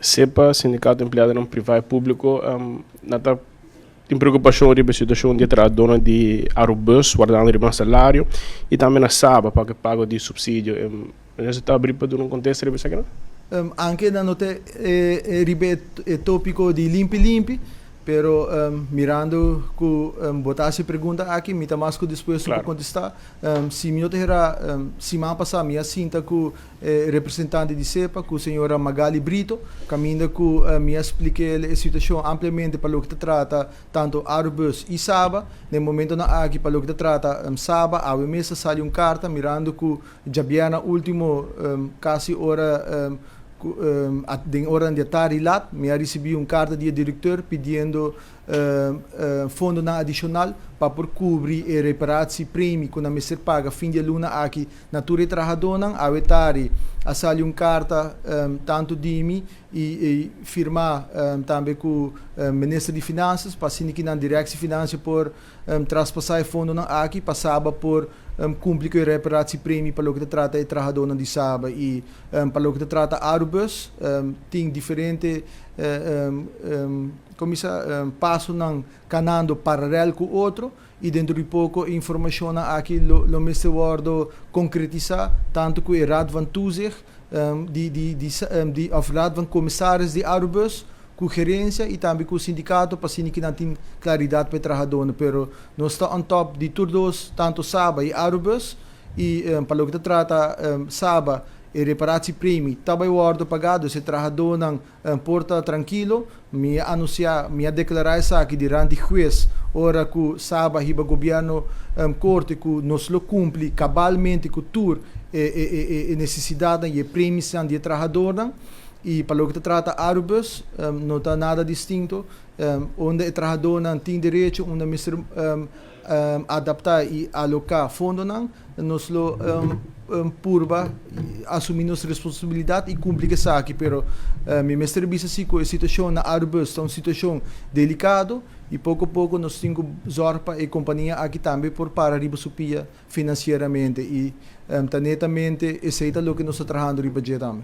SEPA, Sindicato Empregado Não Privado e Público, nata tem preocupação sobre a situação de trabalhadores de aerobus, guardando o salário, e também na SABA, para que pago de subsídio. Você está abrindo para um contexto de isso? Anche da notte è topico di limpi, pero mirando que botasse pergunta aqui, me tamasco disposto para contestar. Se me era semana passada, minha cinta com representante de SEPA, com a senhora Magali Brito, caminho que me expliquei a situação amplamente para o que trata tanto Airbus e SABA. No momento na aqui para o que trata SABA, a mesa saiu carta mirando que já na último quase hora em hora de tarde lá, me recebi carta de diretor pedindo fundo adicional para cobrir e reparar prêmio que não ser paga fim de luna aqui na tua trabalhadora a vetari a sair carta tanto de mim e firmar também com o ministro de finanças para que na direção de finanças por traspassar o fundo aqui passava por cumprir com o reparar prêmio para o que trata de trabalhadora de SABA e para o que trata Airbus tem diferente passo canando paralelo com o outro e dentro de pouco informação aqui lo mesmo word concretizar tanto que o Raad van Toezicht of Raad van Commissaris de Airbus com gerência e também com o sindicato para que não tem claridade para o trabalhador, pero nós está on top de todos, tanto SABA e Airbus e para o que trata SABA e reparati primi tabai wardo pagado se trabalhador não porta tranquilo me anunciar me declarar isso aqui durante juiz ora que SABA riba governo corte que nos lo cumpre cabalmente com tur e necessidade e premissa de trabalhador e para o que trata Airbus não está nada distinto onde o trabalhador não tem direito onde mister adaptar e alocar fundo não nos lo purba assumir nossa responsabilidade e cumprir isso aqui, pero me mestre bisa assim que a situação na Airbus é uma situação delicada e pouco a pouco nós temos zorpa e companhia aqui também por para riba supia financeiramente e netamente aceita o que nós estamos trabalhando riba também.